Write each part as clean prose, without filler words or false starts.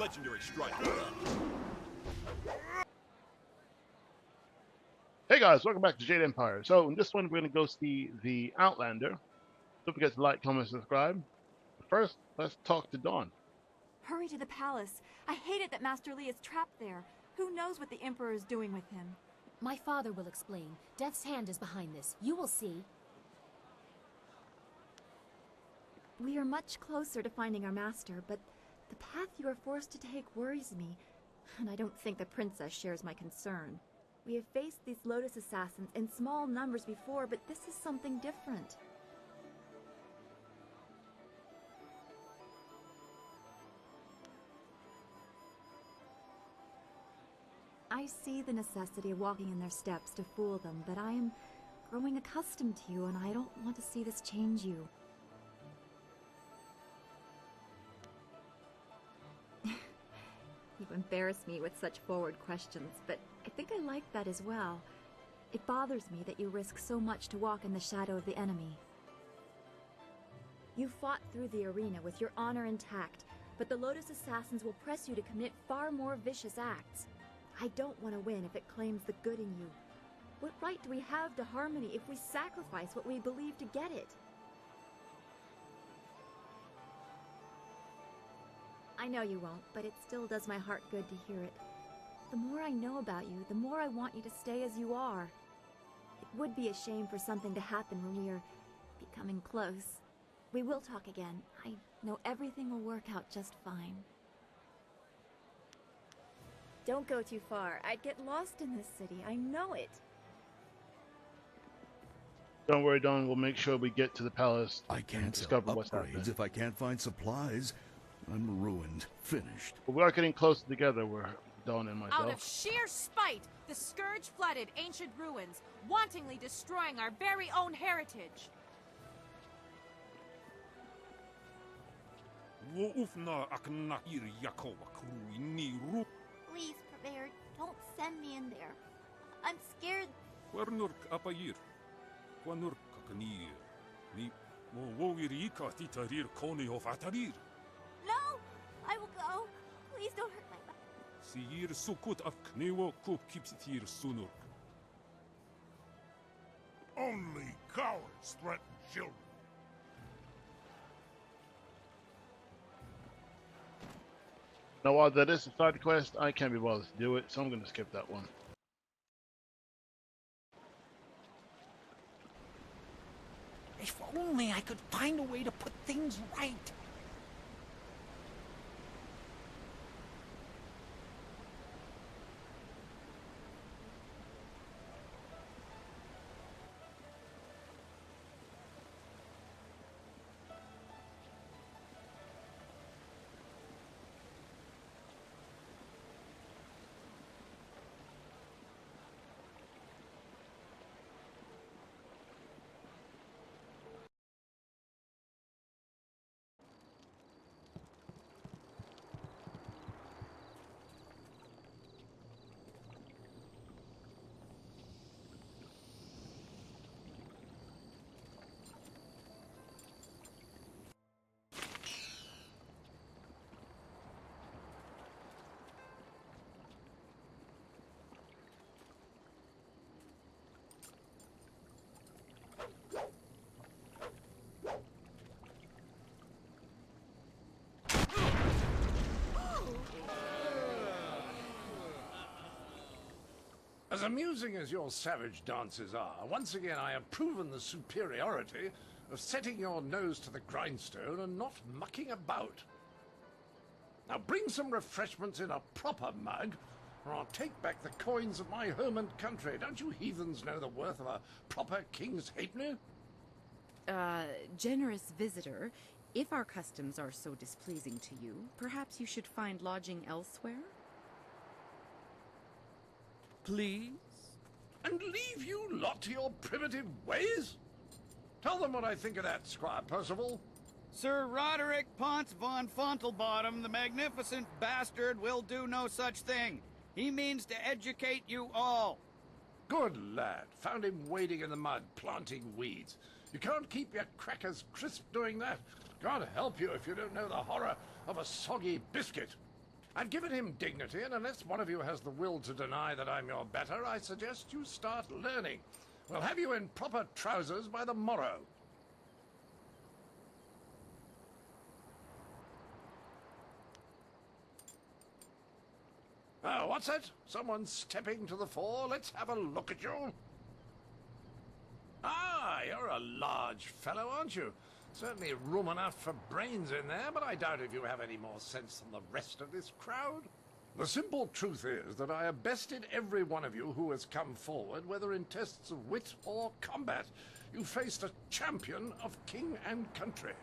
legendary strike. Hey guys, welcome back to Jade Empire. So in this one, we're going to go see the Outlander. Don't forget to like, comment, subscribe. But first, let's talk to Dawn. Hurry to the palace. I hate it that Master Li is trapped there. Who knows what the Emperor is doing with him? My father will explain. Death's hand is behind this. You will see. We are much closer to finding our master, but the path you are forced to take worries me, and I don't think the princess shares my concern. We have faced these Lotus assassins in small numbers before, but this is something different. I see the necessity of walking in their steps to fool them, but I am growing accustomed to you, and I don't want to see this change you. You embarrass me with such forward questions, but I think I like that as well. It bothers me that you risk so much to walk in the shadow of the enemy. You fought through the arena with your honor intact, but the Lotus assassins will press you to commit far more vicious acts. I don't want to win if it claims the good in you. What right do we have to harmony if we sacrifice what we believe to get it? I know you won't, but it still does my heart good to hear it. The more I know about you, the more I want you to stay as you are. It would be a shame for something to happen when we are becoming close. We will talk again. I know everything will work out just fine. Don't go too far. I'd get lost in this city. I know it. Don't worry, Dawn. We'll make sure we get to the palace. I can't discover sell what's happening. upgrades if I can't find supplies. I'm ruined. Finished. But we are getting closer together. We're Dawn and myself. Out of sheer spite, the Scourge flooded ancient ruins, wantonly destroying our very own heritage. Please, Purveyor, don't send me in there. I'm scared. No! I will go. Please don't hurt my back. Only cowards threaten children. Now, while that is a side quest, I can't be bothered to do it, so I'm going to skip that one. If only I could find a way to put things right. As amusing as your savage dances are, once again I have proven the superiority of setting your nose to the grindstone and not mucking about. Now bring some refreshments in a proper mug, or I'll take back the coins of my home and country. Don't you heathens know the worth of a proper king's halfpenny? Generous visitor, if our customs are so displeasing to you, perhaps you should find lodging elsewhere? Please? And leave you lot to your primitive ways? Tell them what I think of that, Squire Percival. Sir Roderick Ponce von Fontelbottom, the magnificent bastard, will do no such thing. He means to educate you all. Good lad. Found him wading in the mud, planting weeds. You can't keep your crackers crisp doing that. God help you if you don't know the horror of a soggy biscuit. I've given him dignity, and unless one of you has the will to deny that I'm your better, I suggest you start learning. We'll have you in proper trousers by the morrow. Oh, what's that? Someone stepping to the fore? Let's have a look at you. Ah, you're a large fellow, aren't you? Certainly room enough for brains in there, but I doubt if you have any more sense than the rest of this crowd. The simple truth is that I have bested every one of you who has come forward, whether in tests of wit or combat. You faced a champion of king and country.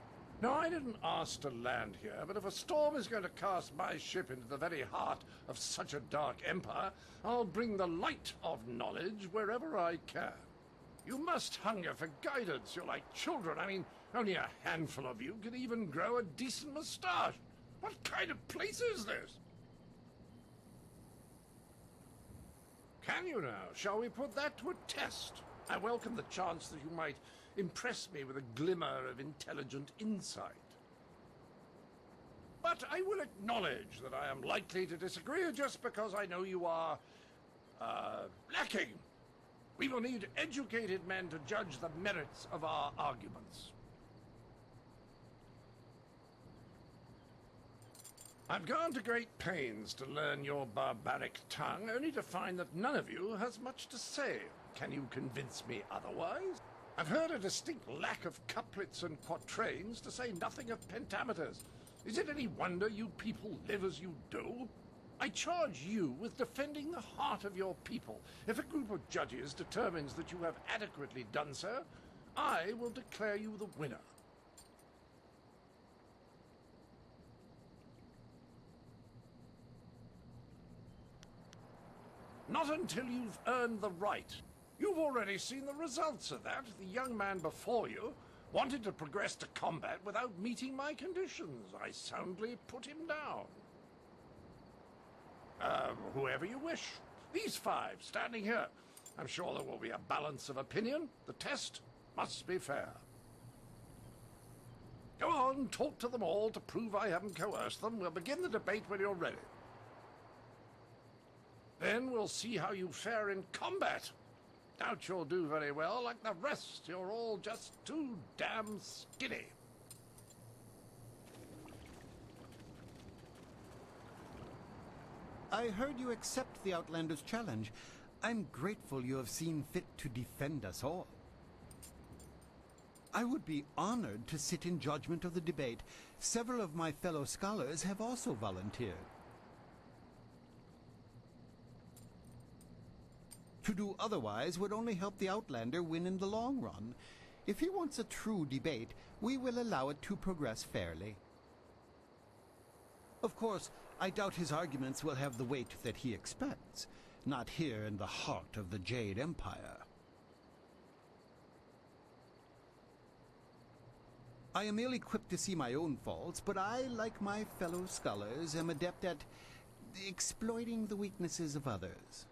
Now, I didn't ask to land here, but if a storm is going to cast my ship into the very heart of such a dark empire, I'll bring the light of knowledge wherever I can. You must hunger for guidance. You're like children. I mean, only a handful of you can even grow a decent moustache. What kind of place is this? Can you now? Shall we put that to a test? I welcome the chance that you might impress me with a glimmer of intelligent insight. But I will acknowledge that I am likely to disagree just because I know you are, lacking. We will need educated men to judge the merits of our arguments. I've gone to great pains to learn your barbaric tongue, only to find that none of you has much to say. Can you convince me otherwise? I've heard a distinct lack of couplets and quatrains, to say nothing of pentameters. Is it any wonder you people live as you do? I charge you with defending the heart of your people. If a group of judges determines that you have adequately done so, I will declare you the winner. Not until you've earned the right. You've already seen the results of that. The young man before you wanted to progress to combat without meeting my conditions. I soundly put him down. Whoever you wish. These five, standing here. I'm sure there will be a balance of opinion. The test must be fair. Go on, talk to them all to prove I haven't coerced them. We'll begin the debate when you're ready. Then we'll see how you fare in combat. Doubt you'll do very well. Like the rest, you're all just too damn skinny. I heard you accept the Outlander's challenge. I'm grateful you have seen fit to defend us all. I would be honored to sit in judgment of the debate. Several of my fellow scholars have also volunteered. To do otherwise would only help the Outlander win in the long run. If he wants a true debate, we will allow it to progress fairly. Of course, I doubt his arguments will have the weight that he expects, not here in the heart of the Jade Empire. I am ill-equipped to see my own faults, but I, like my fellow scholars, am adept at exploiting the weaknesses of others.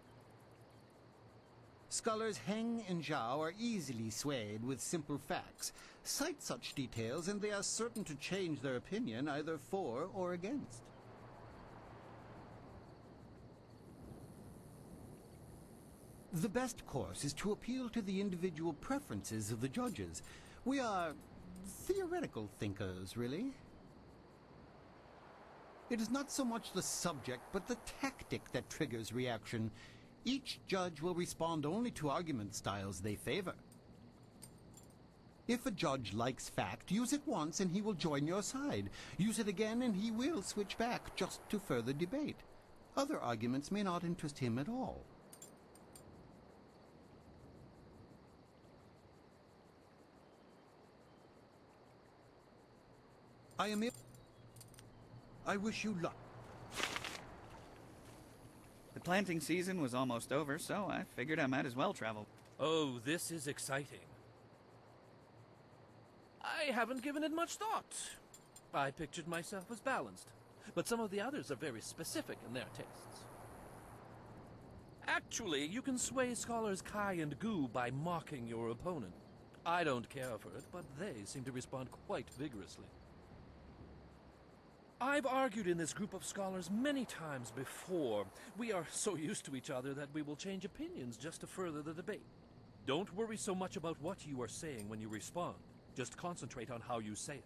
Scholars Heng and Zhao are easily swayed with simple facts. Cite such details and they are certain to change their opinion either for or against. The best course is to appeal to the individual preferences of the judges. We are theoretical thinkers, really. It is not so much the subject, but the tactic that triggers reaction. Each judge will respond only to argument styles they favor. If a judge likes fact, use it once and he will join your side. Use it again and he will switch back just to further debate. Other arguments may not interest him at all. I wish you luck. The planting season was almost over, so I figured I might as well travel. Oh, this is exciting. I haven't given it much thought. I pictured myself as balanced, but some of the others are very specific in their tastes. Actually, you can sway scholars Kai and Gu by mocking your opponent. I don't care for it, but they seem to respond quite vigorously. I've argued in this group of scholars many times before. We are so used to each other that we will change opinions just to further the debate. Don't worry so much about what you are saying when you respond. Just concentrate on how you say it.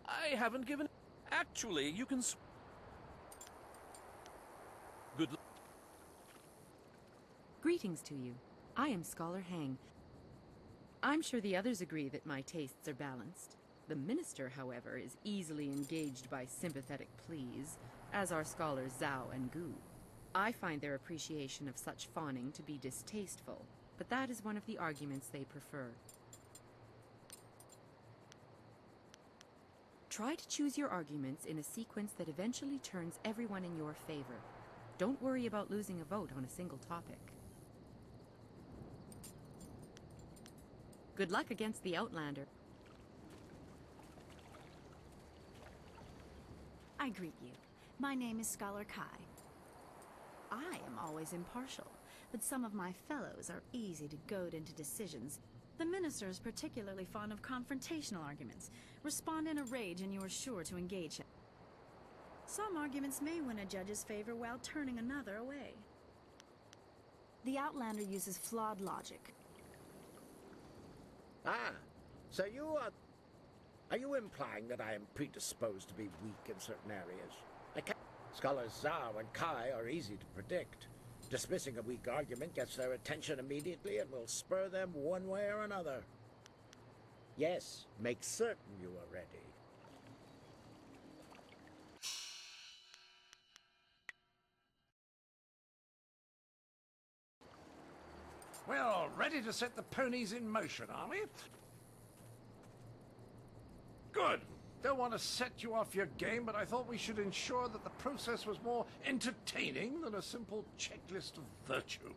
I haven't given... Actually, you can... Good luck. Greetings to you. I am Scholar Hang. I'm sure the others agree that my tastes are balanced. The minister, however, is easily engaged by sympathetic pleas, as are scholars Zhao and Gu. I find their appreciation of such fawning to be distasteful, but that is one of the arguments they prefer. Try to choose your arguments in a sequence that eventually turns everyone in your favor. Don't worry about losing a vote on a single topic. Good luck against the Outlander. I greet you. My name is Scholar Kai. I am always impartial, but some of my fellows are easy to goad into decisions. The minister is particularly fond of confrontational arguments. Respond in a rage and you are sure to engage him. Some arguments may win a judge's favor while turning another away. The Outlander uses flawed logic. Ah, so you are... Are you implying that I am predisposed to be weak in certain areas? Scholars Zhao and Kai are easy to predict. Dismissing a weak argument gets their attention immediately and will spur them one way or another. Yes, make certain you are ready. Well, ready to set the ponies in motion, are we? Good. Don't want to set you off your game, but I thought we should ensure that the process was more entertaining than a simple checklist of virtue.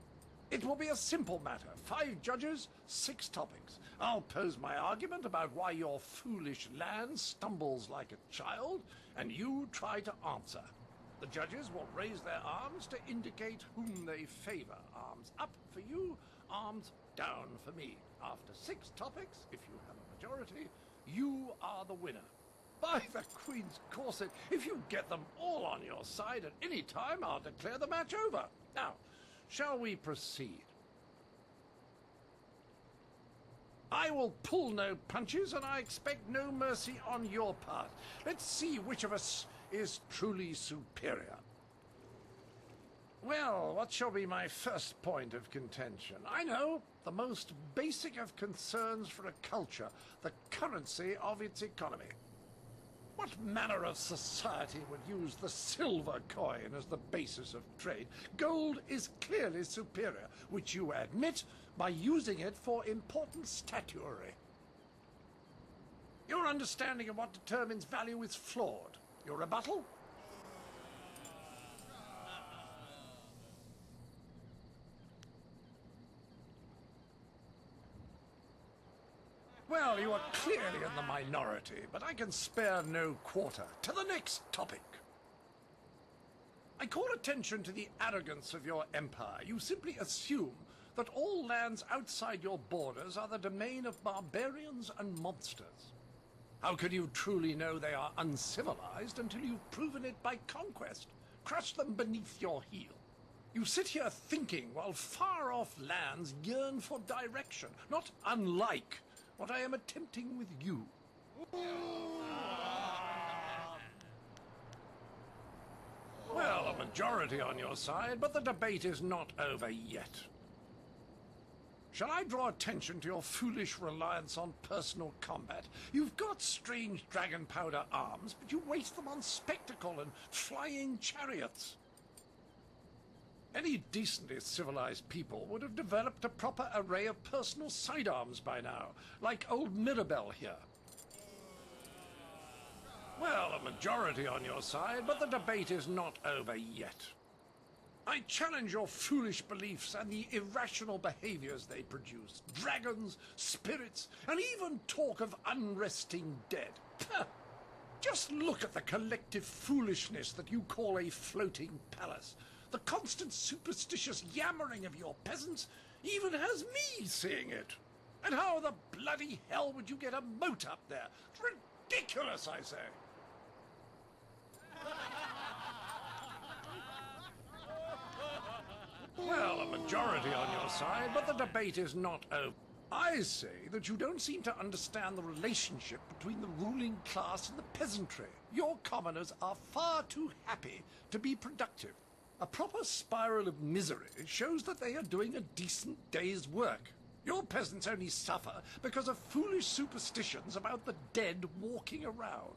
It will be a simple matter. 5 judges, 6 topics. I'll pose my argument about why your foolish land stumbles like a child, and you try to answer. The judges will raise their arms to indicate whom they favor. Arms up for you, arms down for me. After 6 topics, if you have a majority, you are the winner. By the Queen's corset, if you get them all on your side at any time, I'll declare the match over. Now, shall we proceed? I will pull no punches, and I expect no mercy on your part. Let's see which of us is truly superior. Well, what shall be my first point of contention? I know, the most basic of concerns for a culture, the currency of its economy. What manner of society would use the silver coin as the basis of trade? Gold is clearly superior, which you admit by using it for important statuary. Your understanding of what determines value is flawed. Your rebuttal? Well, you are clearly in the minority, but I can spare no quarter. To the next topic. I call attention to the arrogance of your empire. You simply assume that all lands outside your borders are the domain of barbarians and monsters. How can you truly know they are uncivilized until you've proven it by conquest? Crush them beneath your heel. You sit here thinking while far-off lands yearn for direction, not unlike what I am attempting with you. Well, a majority on your side, but the debate is not over yet. Shall I draw attention to your foolish reliance on personal combat? You've got strange dragon powder arms, but you waste them on spectacle and flying chariots. Any decently civilized people would have developed a proper array of personal sidearms by now, like old Mirabelle here. Well, a majority on your side, but the debate is not over yet. I challenge your foolish beliefs and the irrational behaviors they produce. Dragons, spirits, and even talk of unresting dead. Just look at the collective foolishness that you call a floating palace. The constant superstitious yammering of your peasants even has me seeing it. And how the bloody hell would you get a moat up there? It's ridiculous, I say. Well, a majority on your side, but the debate is not over. I say that you don't seem to understand the relationship between the ruling class and the peasantry. Your commoners are far too happy to be productive. A proper spiral of misery shows that they are doing a decent day's work. Your peasants only suffer because of foolish superstitions about the dead walking around.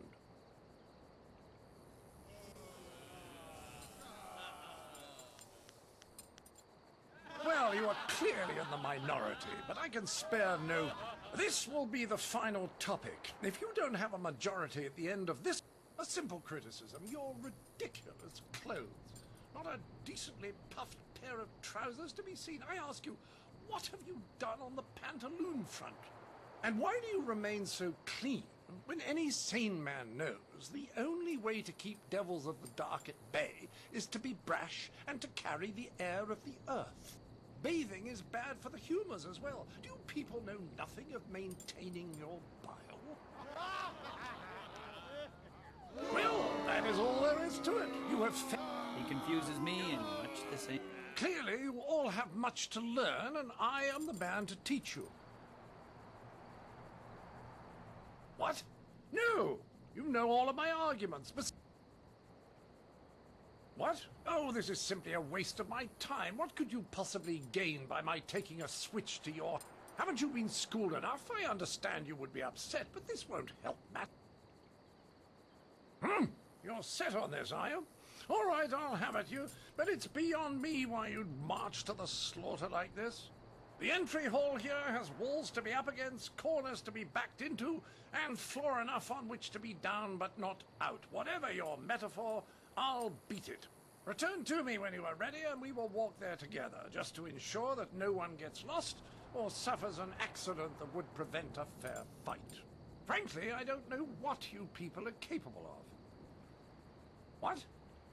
Well, you are clearly in the minority, but I can spare no... This will be the final topic. If you don't have a majority at the end of this, a simple criticism, your ridiculous clothes. Not a decently puffed pair of trousers to be seen. I ask you, what have you done on the pantaloon front? And why do you remain so clean when any sane man knows the only way to keep devils of the dark at bay is to be brash and to carry the air of the earth? Bathing is bad for the humors as well. Do you people know nothing of maintaining your bile? Well, that is all there is to it. You have... He confuses me in much the same... Clearly, you all have much to learn, and I am the man to teach you. What? No! You know all of my arguments, but... What? Oh, this is simply a waste of my time. What could you possibly gain by my taking a switch to your... Haven't you been schooled enough? I understand you would be upset, but this won't help, Matt. You're set on this, are you? All right, I'll have it, you. But it's beyond me why you'd march to the slaughter like this. The entry hall here has walls to be up against, corners to be backed into, and floor enough on which to be down but not out. Whatever your metaphor, I'll beat it. Return to me when you are ready, and we will walk there together, just to ensure that no one gets lost or suffers an accident that would prevent a fair fight. Frankly, I don't know what you people are capable of. What?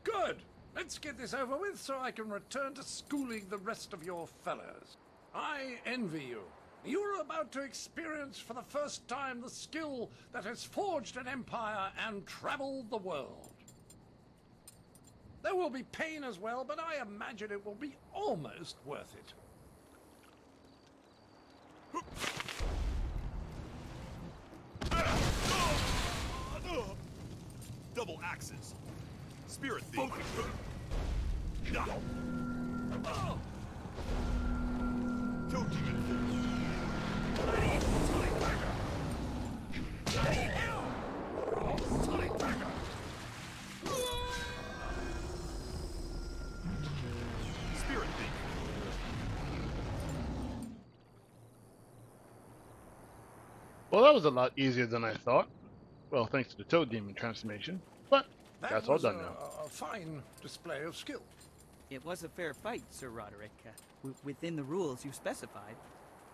Good! Let's get this over with so I can return to schooling the rest of your fellows. I envy you. You are about to experience for the first time the skill that has forged an empire and traveled the world. There will be pain as well, but I imagine it will be almost worth it. Double axes. Spirit thief. Toe demon. Spirit thief. Well, that was a lot easier than I thought. Well, thanks to the Toad Demon transformation. But that's all done now. A fine display of skill. It was a fair fight, Sir Roderick. Within the rules you specified.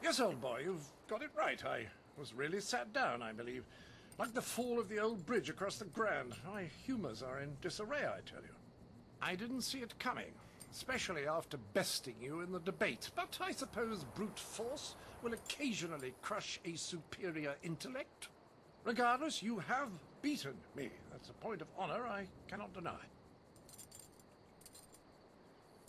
Yes, old boy, you've got it right. I was really sat down, I believe. Like the fall of the old bridge across the Grand. My humors are in disarray, I tell you. I didn't see it coming, especially after besting you in the debate. But I suppose brute force will occasionally crush a superior intellect. Regardless, you have beaten me. That's a point of honor I cannot deny.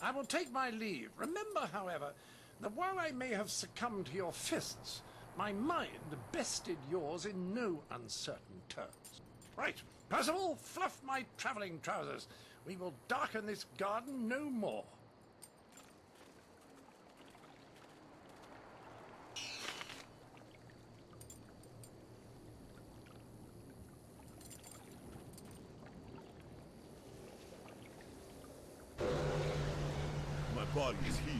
I will take my leave. Remember, however, that while I may have succumbed to your fists, my mind bested yours in no uncertain terms. Right, Percival, fluff my travelling trousers. We will darken this garden no more. My body is healed.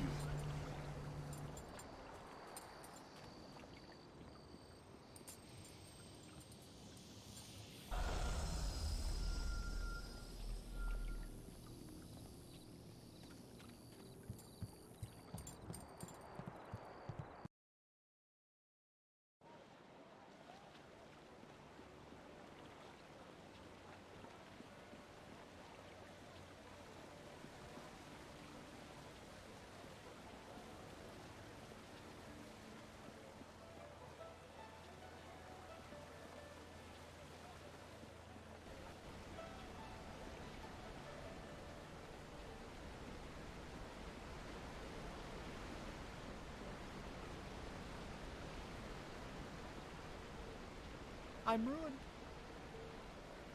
I'm ruined.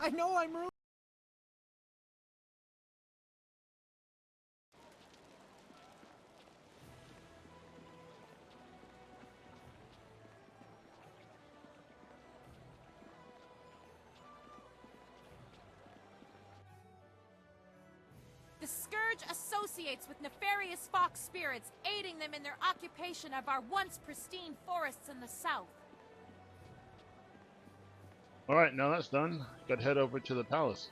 I know I'm ruined. The Scourge associates with nefarious fox spirits, aiding them in their occupation of our once pristine forests in the south. Alright, now that's done. Gotta head over to the palace.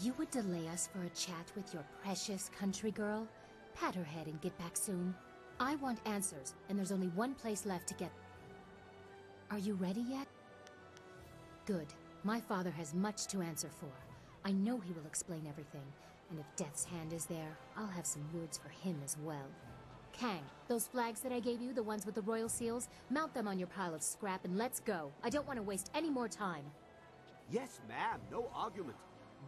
You would delay us for a chat with your precious country girl? Pat her head and get back soon. I want answers, and there's only one place left to get. Are you ready yet? Good. My father has much to answer for. I know he will explain everything, and if Death's Hand is there, I'll have some words for him as well. Kang, those flags that I gave you, the ones with the royal seals, mount them on your pile of scrap and let's go. I don't want to waste any more time. Yes, ma'am, no argument.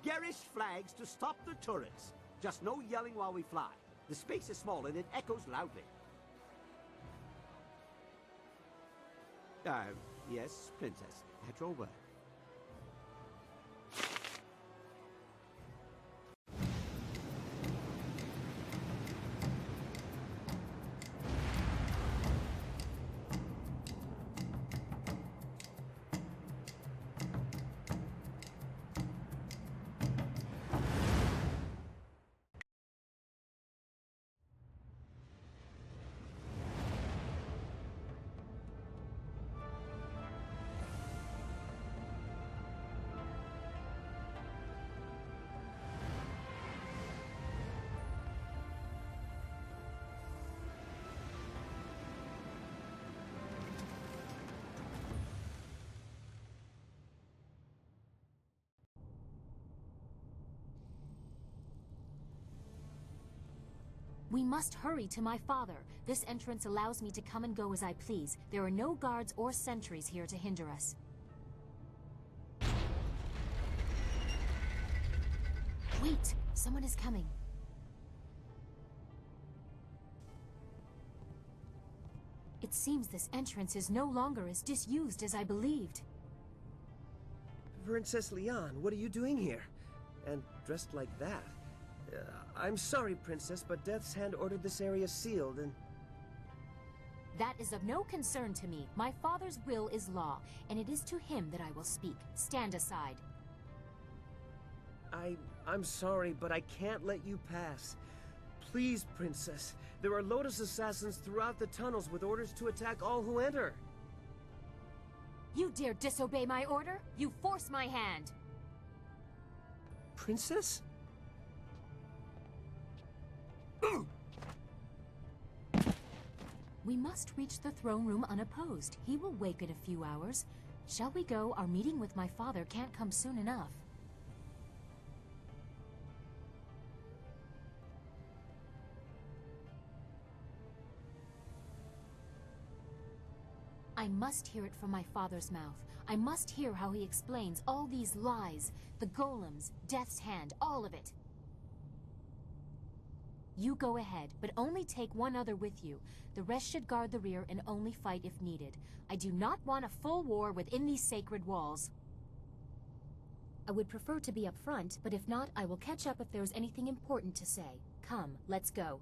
Garish flags to stop the turrets. Just no yelling while we fly. The space is small and it echoes loudly. Yes, Princess. At your word. We must hurry to my father. This entrance allows me to come and go as I please. There are no guards or sentries here to hinder us. Wait! Someone is coming. It seems this entrance is no longer as disused as I believed. Princess Leon, what are you doing here? And dressed like that? I'm sorry, Princess, but Death's Hand ordered this area sealed and... That is of no concern to me. My father's will is law, and it is to him that I will speak. Stand aside. I'm sorry, but I can't let you pass. Please, Princess. There are Lotus assassins throughout the tunnels with orders to attack all who enter. You dare disobey my order? You force my hand! Princess? We must reach the throne room unopposed. He will wake in a few hours. Shall we go? Our meeting with my father can't come soon enough. I must hear it from my father's mouth. I must hear how he explains all these lies, the golems, Death's Hand, all of it. You go ahead, but only take one other with you. The rest should guard the rear and only fight if needed. I do not want a full war within these sacred walls. I would prefer to be up front, but if not, I will catch up if there's anything important to say. Come, let's go.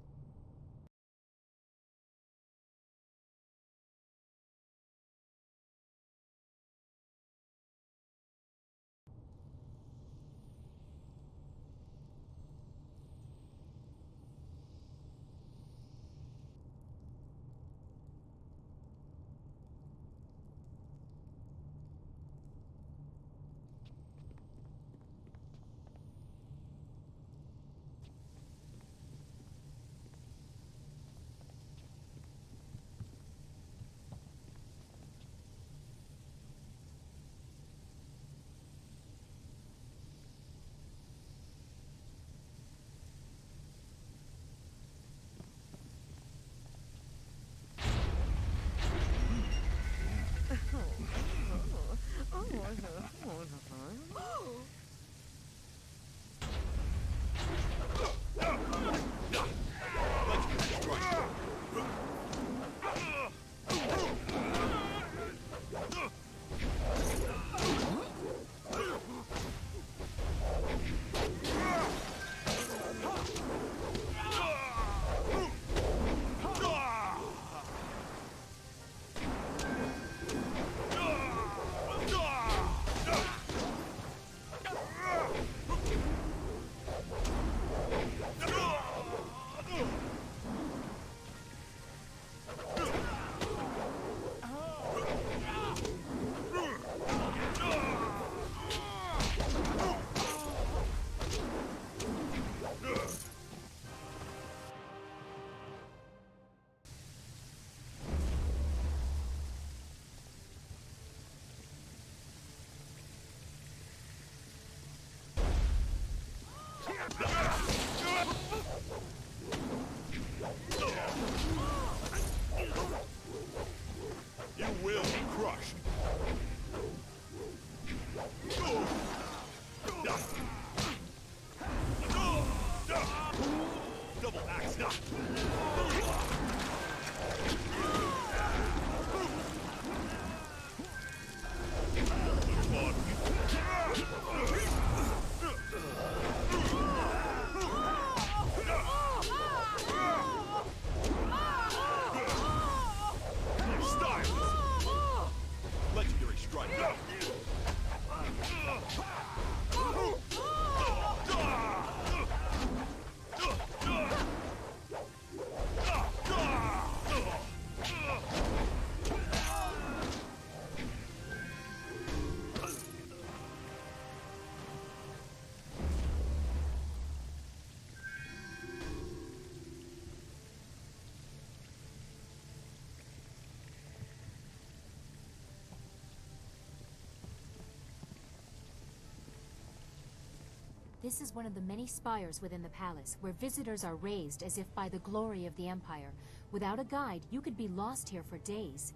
This is one of the many spires within the palace, where visitors are raised as if by the glory of the Empire. Without a guide, you could be lost here for days.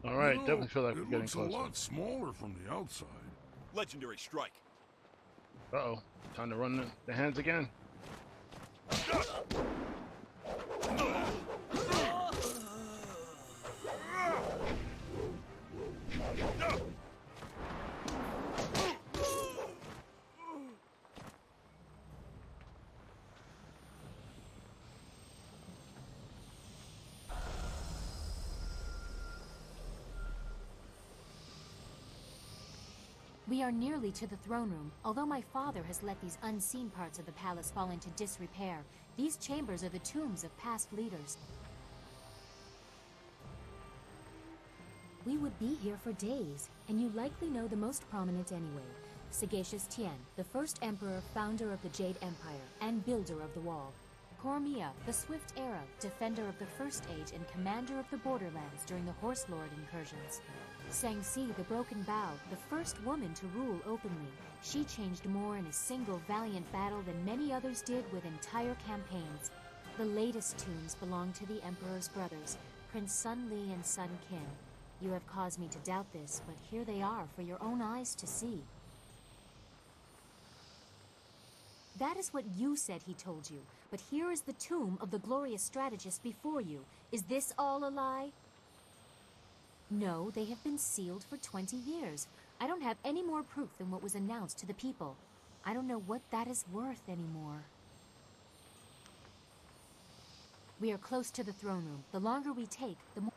All right, definitely feel like we're It getting looks closer. a lot smaller from the outside. Legendary strike. Uh-oh. Time to run the hands again. We are nearly to the throne room. Although my father has let these unseen parts of the palace fall into disrepair, these chambers are the tombs of past leaders. We would be here for days, and you likely know the most prominent anyway. Sagacious Tien, the first emperor, founder of the Jade Empire, and builder of the Wall. Cormia, the Swift Era, defender of the First Age and commander of the Borderlands during the Horse Lord incursions. Sangsi, the Broken Bow, the first woman to rule openly. She changed more in a single valiant battle than many others did with entire campaigns. The latest tombs belong to the Emperor's brothers, Prince Sun Li and Sun Qin. You have caused me to doubt this, but here they are for your own eyes to see. That is what you said he told you, but here is the tomb of the glorious strategist before you. Is this all a lie? No, they have been sealed for 20 years. I don't have any more proof than what was announced to the people. I don't know what that is worth anymore. We are close to the throne room. The longer we take, the more...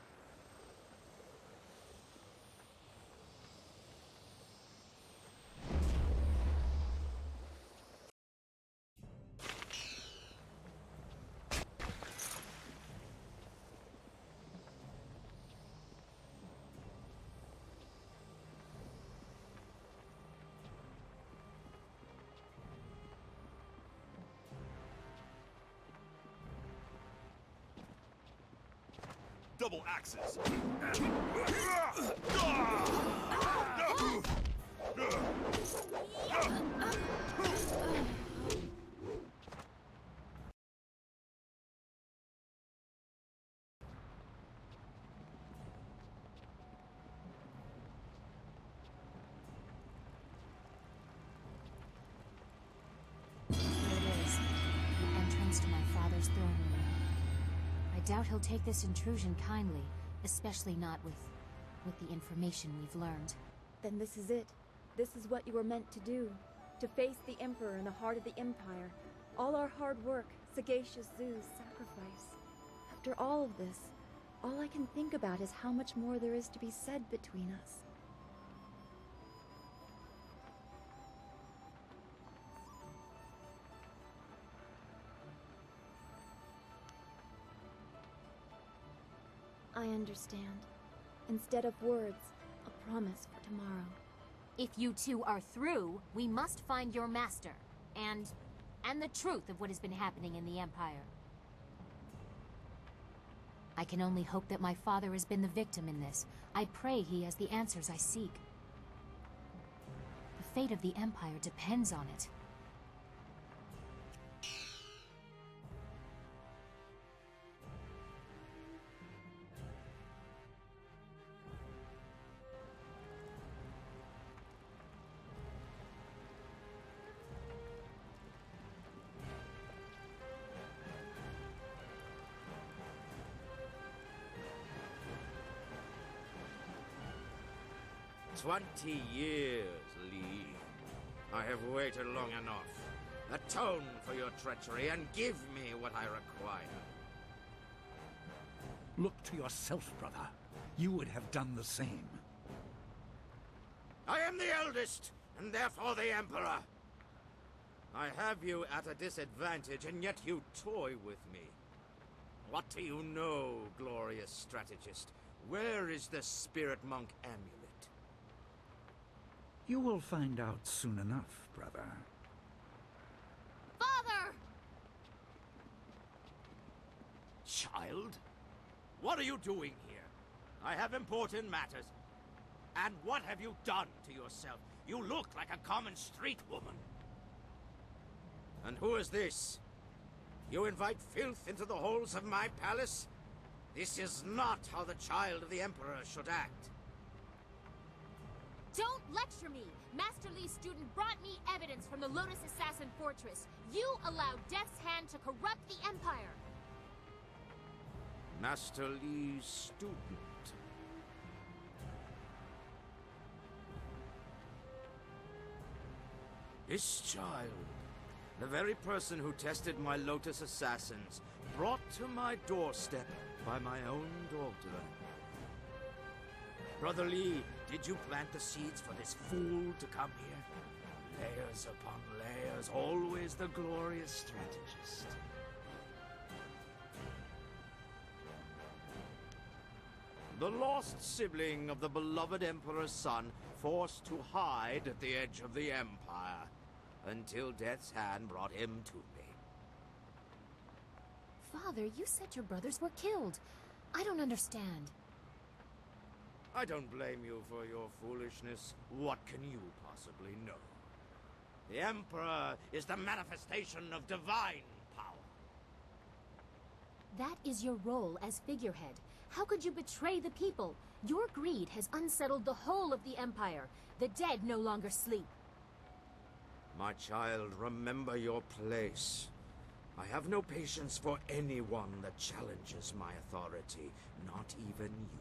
Double axes. Here it is, the entrance to my father's throne room. I doubt he'll take this intrusion kindly, especially not with the information we've learned. Then this is it. This is what you were meant to do. To face the Emperor in the heart of the Empire. All our hard work, Sagacious Zoo's sacrifice. After all of this, all I can think about is how much more there is to be said between us. I understand. Instead of words, a promise for tomorrow. If you two are through, we must find your master, and the truth of what has been happening in the Empire. I can only hope that my father has been the victim in this. I pray he has the answers I seek. The fate of the Empire depends on it. "20 years, Lee. I have waited long enough. Atone for your treachery and give me what I require." Look to yourself, brother. You would have done the same. I am the eldest, and therefore the Emperor. I have you at a disadvantage, and yet you toy with me. What do you know, glorious strategist? Where is the spirit monk amulet? You will find out soon enough, brother. Father! Child? What are you doing here? I have important matters. And what have you done to yourself? You look like a common street woman. And who is this? You invite filth into the halls of my palace? This is not how the child of the Emperor should act. Don't lecture me! Master Lee's student brought me evidence from the Lotus Assassin Fortress. You allowed Death's Hand to corrupt the Empire! Master Lee's student. This child, the very person who tested my Lotus Assassins, brought to my doorstep by my own daughter. Brother Lee, did you plant the seeds for this fool to come here? Layers upon layers, always the glorious strategist. The lost sibling of the beloved Emperor's son, forced to hide at the edge of the Empire, until Death's Hand brought him to me. Father, you said your brothers were killed. I don't understand. I don't blame you for your foolishness. What can you possibly know? The Emperor is the manifestation of divine power. That is your role as figurehead. How could you betray the people? Your greed has unsettled the whole of the Empire. The dead no longer sleep. My child, remember your place. I have no patience for anyone that challenges my authority, not even you.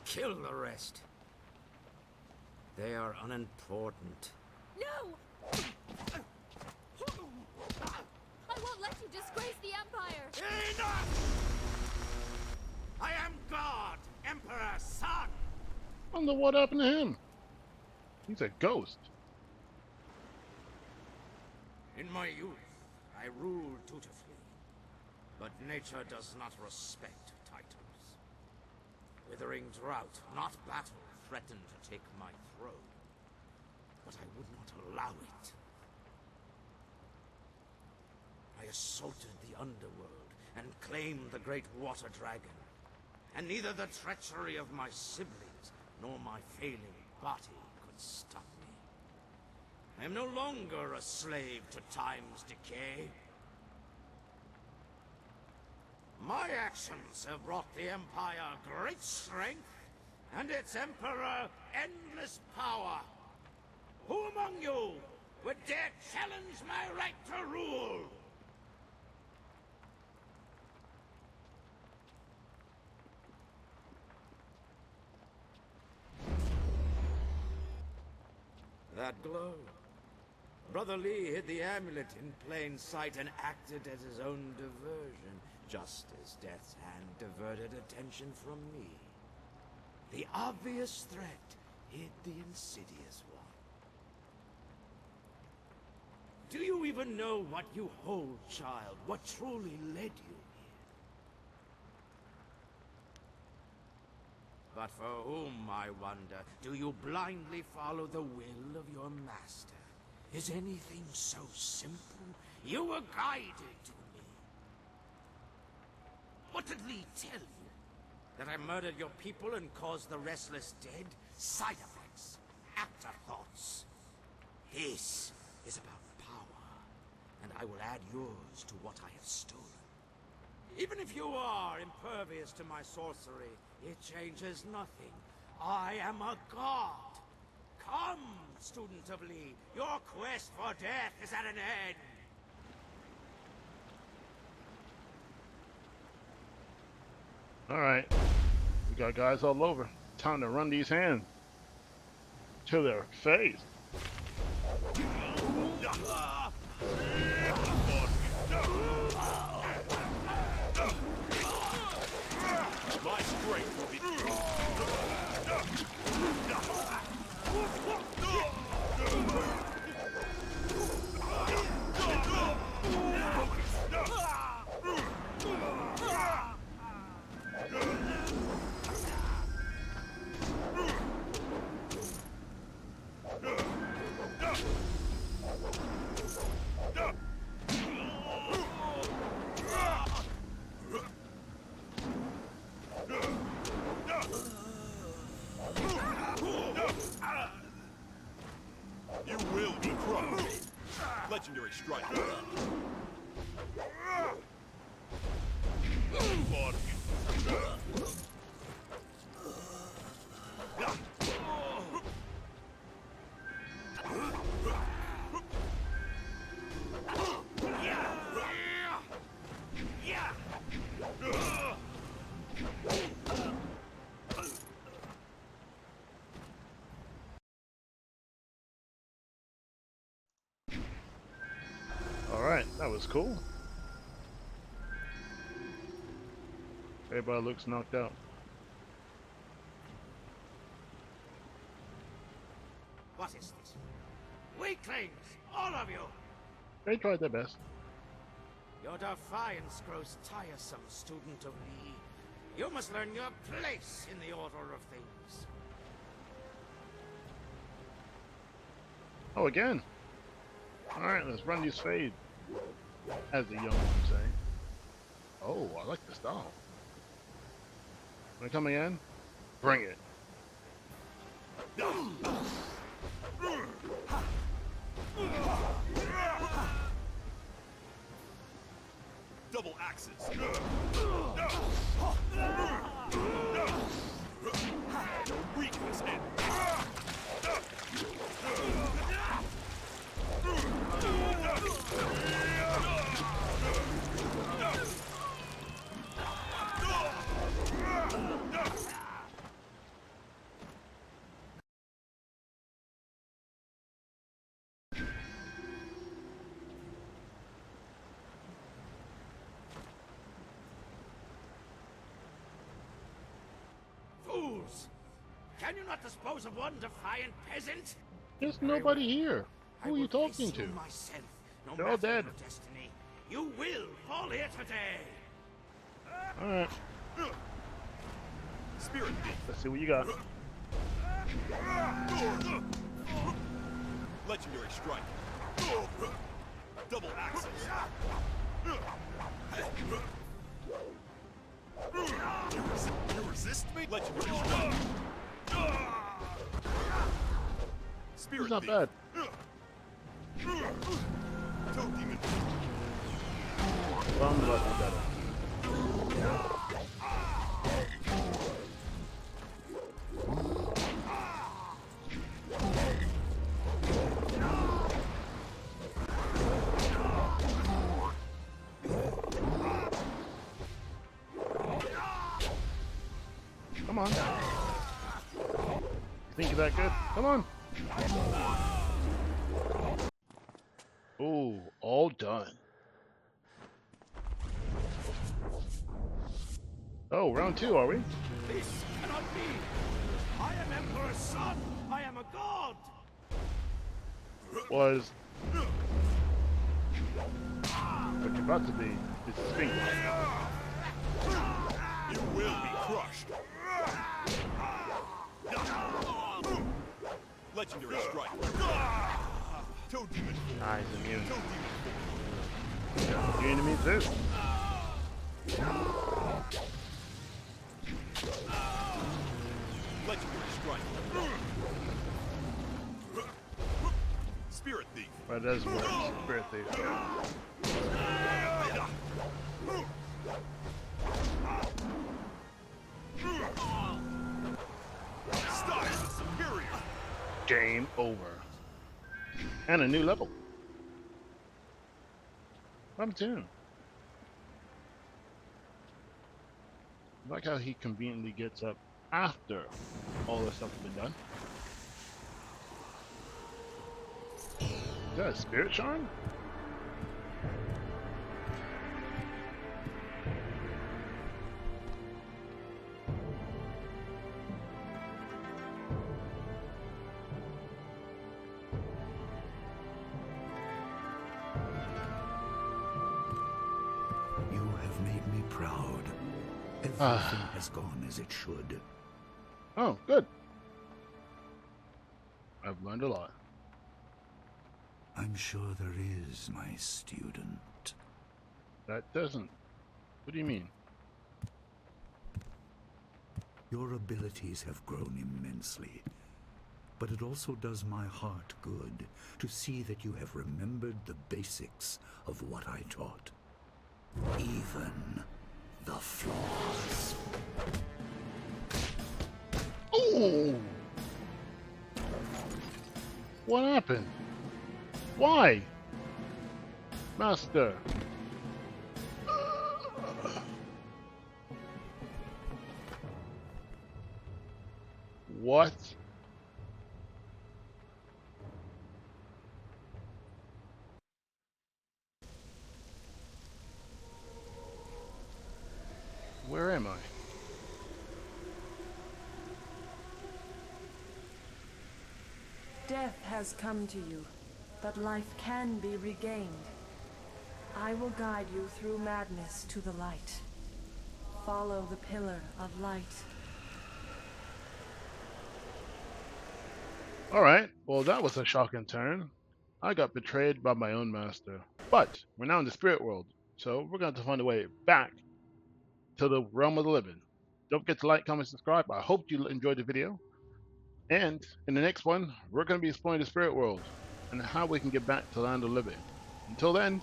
Kill the rest. They are unimportant. No! I won't let you disgrace the Empire! Enough! I am God, Emperor's son! I wonder what happened to him. He's a ghost. In my youth, I ruled dutifully, but nature does not respect titles. Withering drought, not battle, threatened to take my throne, but I would not allow it. I assaulted the underworld and claimed the great water dragon, and neither the treachery of my siblings nor my failing body could stop me. I am no longer a slave to time's decay. My actions have brought the Empire great strength, and its Emperor endless power. Who among you would dare challenge my right to rule? That glow. Brother Lee hid the amulet in plain sight and acted as his own diversion, just as Death's Hand diverted attention from me. The obvious threat hid the insidious one. Do you even know what you hold, child? What truly led you here? But for whom, I wonder, do you blindly follow the will of your master? Is anything so simple? You were guided to me. What did Lee tell you? That I murdered your people and caused the restless dead? Side effects, afterthoughts. This is about power, and I will add yours to what I have stolen. Even if you are impervious to my sorcery, it changes nothing. I am a god. Come, student of Lee, your quest for death is at an end. Alright. We got guys all over. Time to run these hands to their face. My strength will be... was cool. Everybody looks knocked out. What is this? Weaklings! All of you! They tried their best. Your defiance grows tiresome, student of me. You must learn your place in the order of things. Oh, again. Alright, let's run these fades. As the young ones say. Oh, I like the style. Wanna come again? Bring it. Double axes. Your weakness and Fools! Can you not dispose of one defiant peasant? There's nobody here. I Who are you will talking face to? you myself, no They're all matter dead. your destiny. You will fall here today. Alright. spirit. Let's see what you got. Legendary strike. Double axes. You resist me? Legendary strike. Spirit It's not thief. bad. Toad demon. Thumbs up is better. Come on. You think you're that good? Come on. Ooh, all done. Oh, round 2, are we? This cannot be. I am Emperor's son. I am a god. Was what you're about to be is a Sphinx. You will be crushed. Legendary strike. Toad demon. Eyes immune. Toad demon. You enemy too. Legendary strike. Spirit thief. But it doesn't work. Spirit thief. Style is superior. Game over. And a new level. I'm tuned. I like how he conveniently gets up after all this stuff has been done. Is that a spirit shine? You have made me proud. Everything has gone as it should. Oh, good. I've learned a lot. I'm sure there is, my student. That doesn't. What do you mean? Your abilities have grown immensely, but it also does my heart good to see that you have remembered the basics of what I taught. Even the flaws. Ooh! What happened? Why? Master. What? am I? Death has come to you, but life can be regained. I will guide you through madness to the light. Follow the pillar of light. Alright, well that was a shocking turn. I got betrayed by my own master. But we're now in the spirit world, so we're going to find a way back to the realm of the living. Don't forget to like, comment, subscribe. I hope you enjoyed the video. And in the next one, we're going to be exploring the spirit world and how we can get back to the land of living. Until then,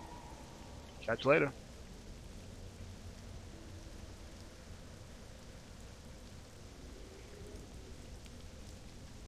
catch you later.